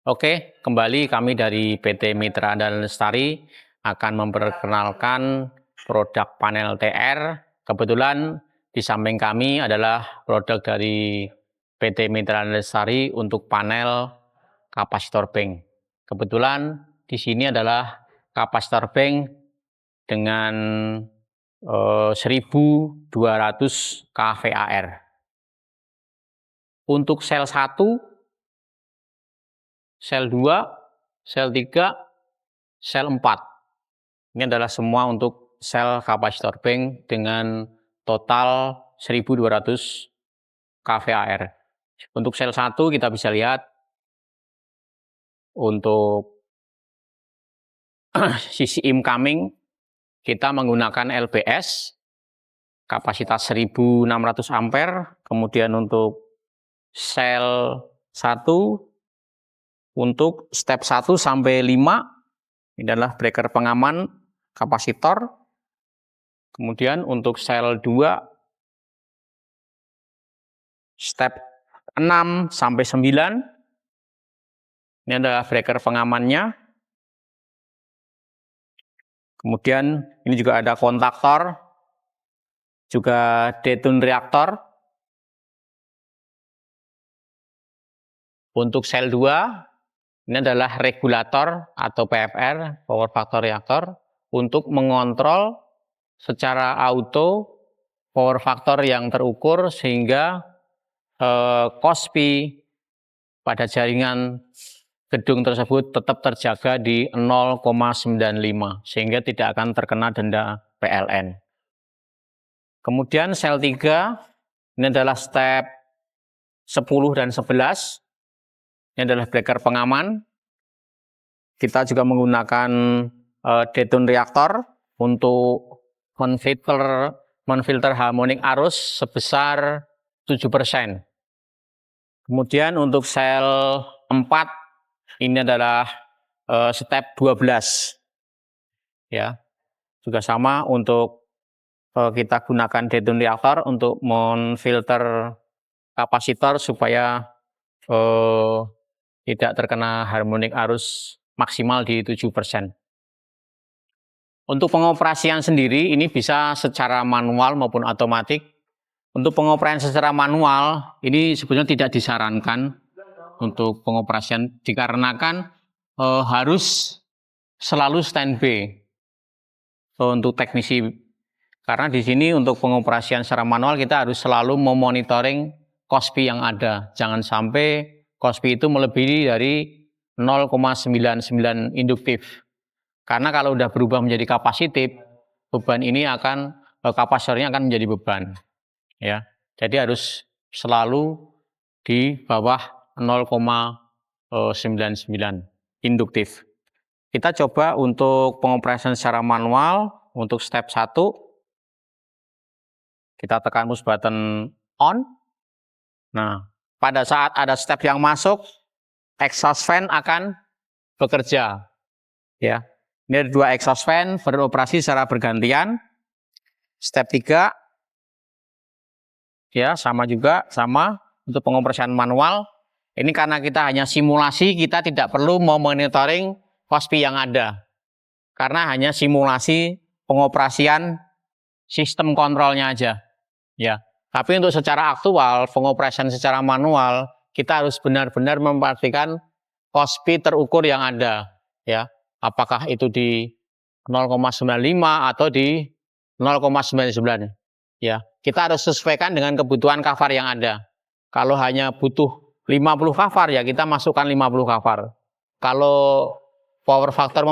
Oke, kembali kami dari PT Mitra Andalan Lestari akan memperkenalkan produk panel TR. Kebetulan di samping kami adalah produk dari PT Mitra Andalan Lestari untuk panel kapasitor bank. Kebetulan di sini adalah kapasitor bank dengan 1200 kVAR. Untuk sel 1, sel 2, sel 3, sel 4. Ini adalah semua untuk sel kapasitor bank dengan total 1200 kVAR. Untuk sel 1 kita bisa lihat untuk sisi incoming kita menggunakan LBS kapasitas 1600 ampere. Kemudian untuk sel 1 untuk step 1 sampai 5 ini adalah breaker pengaman kapasitor. Kemudian untuk sel 2 step 6 sampai 9 ini adalah breaker pengamannya. Kemudian ini juga ada kontaktor, juga detune reaktor. Untuk sel 2 ini adalah regulator atau PFR, power factor reaktor, untuk mengontrol secara auto power factor yang terukur sehingga KOSPI pada jaringan gedung tersebut tetap terjaga di 0,95 sehingga tidak akan terkena denda PLN. Kemudian sel 3 ini adalah step 10 dan 11. Ini adalah breaker pengaman. Kita juga menggunakan detune reaktor untuk menfilter harmonic arus sebesar 7%. Kemudian untuk sel 4 ini adalah step 12. Ya. Juga sama untuk kita gunakan detune reaktor untuk menfilter kapasitor supaya tidak terkena harmonic arus maksimal di 7%. Untuk pengoperasian sendiri ini bisa secara manual maupun otomatis. Untuk pengoperasian secara manual ini sebenarnya tidak disarankan untuk pengoperasian dikarenakan harus selalu standby untuk teknisi. Karena di sini untuk pengoperasian secara manual kita harus selalu memonitoring KOSPI yang ada. Jangan sampai KOSPI itu melebihi dari 0,99 induktif. Karena kalau udah berubah menjadi kapasitif, beban ini akan kapasitornya akan menjadi beban. Ya. Jadi harus selalu di bawah 0,99 induktif. Kita coba untuk pengoperasian secara manual untuk step 1. Kita tekan push button on. Nah, pada saat ada step yang masuk, exhaust fan akan bekerja. Ya. Ini ada 2 exhaust fan beroperasi secara bergantian. Step 3 ya sama untuk pengoperasian manual. Ini karena kita hanya simulasi, kita tidak perlu memonitoring KOSPI yang ada. Karena hanya simulasi pengoperasian sistem kontrolnya aja. Ya. Tapi untuk secara aktual, pengoperasian secara manual, kita harus benar-benar memperhatikan KOSPI terukur yang ada. Ya. Apakah itu di 0,95 atau di 0,99. Ya, kita harus sesuaikan dengan kebutuhan kafar yang ada. Kalau hanya butuh 50 kafar ya kita masukkan 50 kafar. Kalau power factor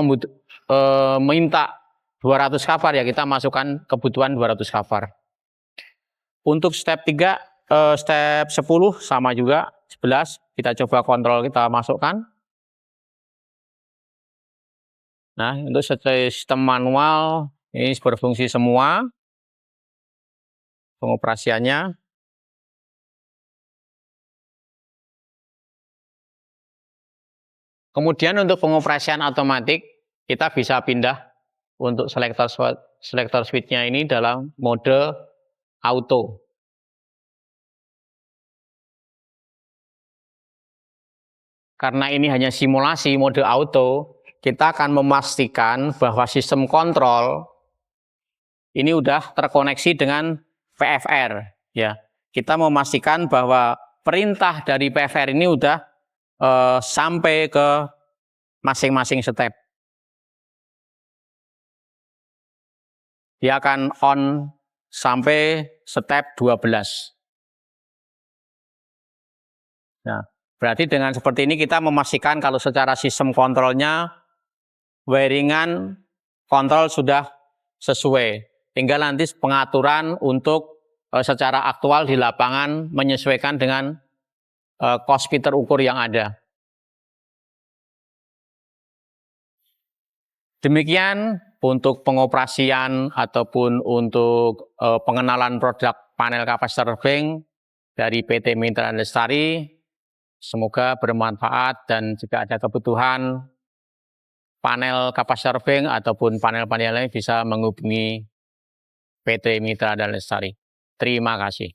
minta 200 kafar ya kita masukkan kebutuhan 200 kafar. Untuk step 3, step 10 sama juga 11 kita coba kontrol, kita masukkan. Nah, untuk sistem manual ini berfungsi semua pengoperasiannya. Kemudian untuk pengoperasian otomatis kita bisa pindah untuk selector switch-nya ini dalam mode auto. karena ini hanya simulasi mode auto, kita akan memastikan bahwa sistem kontrol ini udah terkoneksi dengan PFR. Ya, kita memastikan bahwa perintah dari PFR ini udah sampai ke masing-masing step. Dia akan on sampai step 12. Nah, berarti dengan seperti ini kita memastikan kalau secara sistem kontrolnya wiringan kontrol sudah sesuai. Tinggal nanti pengaturan untuk secara aktual di lapangan menyesuaikan dengan cost meter ukur yang ada. Demikian untuk pengoperasian ataupun untuk pengenalan produk panel kapasitor bank dari PT Mitra Lestari. Semoga bermanfaat, dan jika ada kebutuhan panel kapasitor bank ataupun panel-panel lain bisa menghubungi PT Mitra Lestari. Terima kasih.